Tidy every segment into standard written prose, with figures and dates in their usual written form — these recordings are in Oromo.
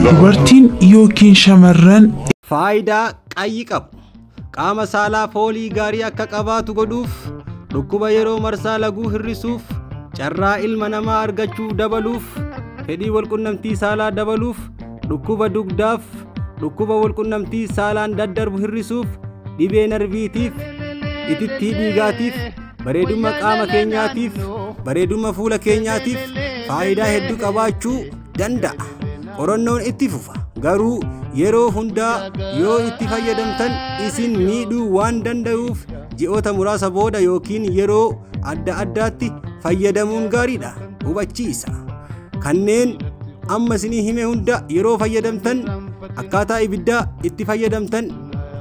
dubartiin yookiin shamarran faayidaa qayyi qabu qaama saalaa foolii gaarii akka qabaatu godhuuf dhukkuba yeroo marsaa laguu hir'isuuf carraa ilma namaa argachuu dabaluuf fedhii walqunnamtii saalaa dabaluuf dhukkuba dugdaaf dhukkuba walqunnamtii saalaan daddarbu hir'isuuf dhibee narviitiif itittii dhiigaatiif bareeduma qaama keenyaatiif bareeduma fuula keenyaatiif faayidaa hedduu qabaachuu danda'a. Qorannoon itti fufa garuu yeroo hundaa yoo itti fayyadamtan isin miidhuu waan danda'uuf ji'oota muraasa booda yookiin yeroo adda addaatti fayyadamuun gaariidha. Hubachiisa kanneen amma isinii hime hunda yeroo fayyadamtan akkaataa ibiddaa itti fayyadamtan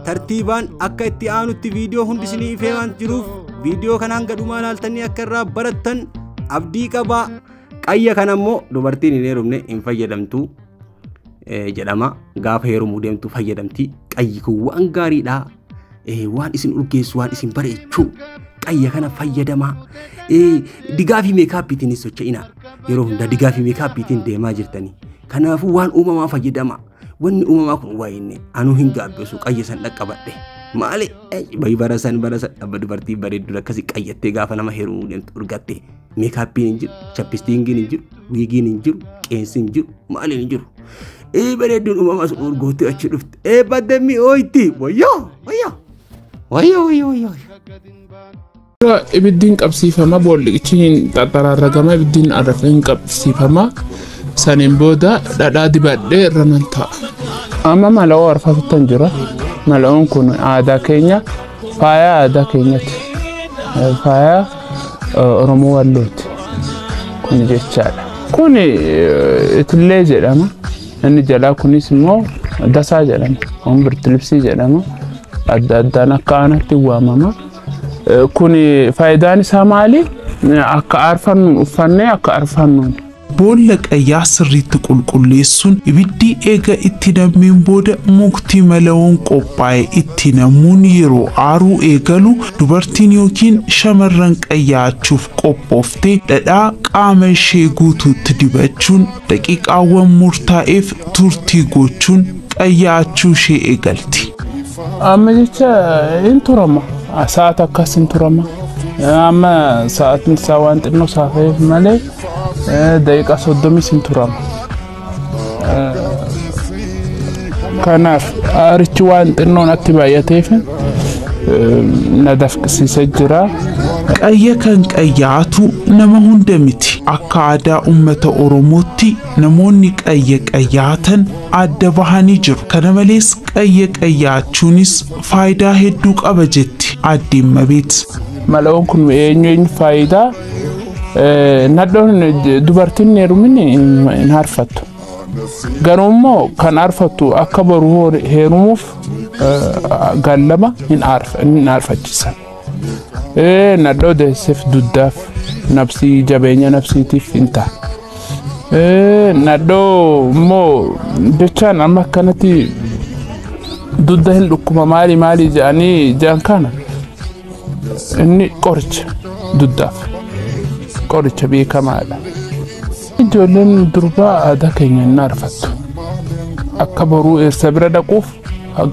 tartiibaan akka itti aanutti viidiyoo hundi isinii ifee waan jiruuf viidiyoo kana hanga dhumaa ilaaltanii akka irraa barattan abdii qabaa. Qayya kana immoo dubartiin hin heerumne hin fayyadamtu jedhama. Gaafa heerumuu deemtu fayyadamti. Qayyi kun waan gaariidha. Waan isin urgeessu waan isin bareechu qayya kana fayyadama. Digaa fi meekaappiitiin socho'ina yeroo hunda digaa fi meekaappiitiin deemaa jirtanii. Kanaafuu waan uumamaa fayyadama. Wanni uumamaa kun waa inni anuu hin gaabbeessu qayya san dhaqqabadhe. Maali bayi barasan abba dubartii bareedduu akkasii qayyattee gaafa nama heerumuu deemtu urgatte. Meekaappiin hin jiru, chappistiingiin hin jiru, wiigiin hin jiru, qeensi hin jiru, maaliin hin jiru. Bareedduun uumamaa sun urgoottee achi dhufte. Baddammi ooyitti wayyoo. Ibiddiin qabsiifama boolliqichi xaxaraarragama ibiddiin arrafeen qabsiifama saniin booda dhadhaa dibadhee irra nan ta'a. Amma mala'oo arfafattan jira. Mala'oon kun aadaa keenya faaya aadaa keenyatti. Faaya Oromoo Wallooti kun jechaadha. Kun itillee jedhama. Inni jalaa kunis immoo dasaa jedhama. Birtilibsii jedhama. Adda addaan akka aanatti waamama. Kun faayidaan isaa maali? Akka aarfannuun uffannee akka aarfannuun. Boolla qayyaa sirriitti qulqulleessuun ibiddi eega itti nameen booda mukti mala'oon qophaa'e itti namuun yeroo aaruu eegalu dubartiin yookiin shamarran qayyaachuuf qophooftee dhadhaa qaama ishee guutuutti dibachuun daqiiqaawwan murtaa'eef turtii gochuun qayyaachuu ishee eegalti. Amma jecha hin turama. Sa'aat akkas hin turama. Amma sa'aatiin isaa waan xinnoo saafeef malee daqiiqaa 30 hin turama. Kanaaf aarichi waan xinnoon atti baay'ateef na dafqisiisee jira. Qayya kan qayyaatu nama hunda miti. Akka aadaa uummata Oromootti namoonni qayya qayyaatan adda bahanii jiru. Kana malees qayya qayyaachuunis faayidaa hedduu qaba jetti aadde Mabeet. Mala'oon kun eenyu faayidaa naddoon dubartiin heerumin hin harfattu. Garuu immoo kan harfattu akka baruu heerumuuf gallama hin harfachisan. Naddoo deesseef duddaaf nabsii jabeenya nabsiitiif hin ta'a. Naddoo immoo jechaan amma akkanatti dudda hin dhukkuma maali jedhanii jedhan kana inni qoricha duddaaf qoricha beekamaadha. Ijoolleen durbaa aadaa keenya hin harfattu. Akka boruu eessa bira dhaquuf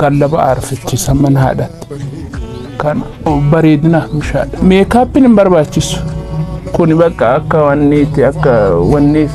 gallaba harfachiisan mana haadhatti. Kana bareedinaaf mishaadha. Meekaappiin hin barbaachisu. Kuni bakka akka wanniiti akka wanniif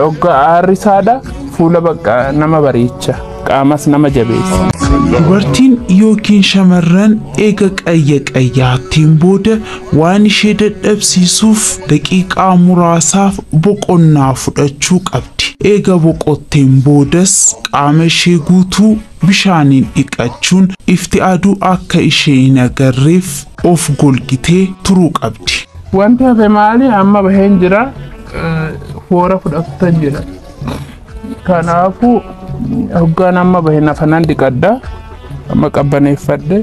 hoggaa aarrisaadha. Fuula bakka nama bareecha qaamas nama jabeessa. Dubartiin yookiin shamarran eega qayya qayyaattiin booda waan ishee dadhabsiisuuf daqiiqaa muraasaaf boqonnaa fudhachuu qabdi. Eega boqotteen boodas qaama ishee guutuu bishaaniin dhiqachuun ifti aduu akka ishee hin agarreef of golgitee turuu qabdi. Wanti hafe maali amma baheen jira hoora fudhatan jira. Kanaafuu hoggaan amma baheen afanan dhiqadha. Amma qabbaneeffadhe.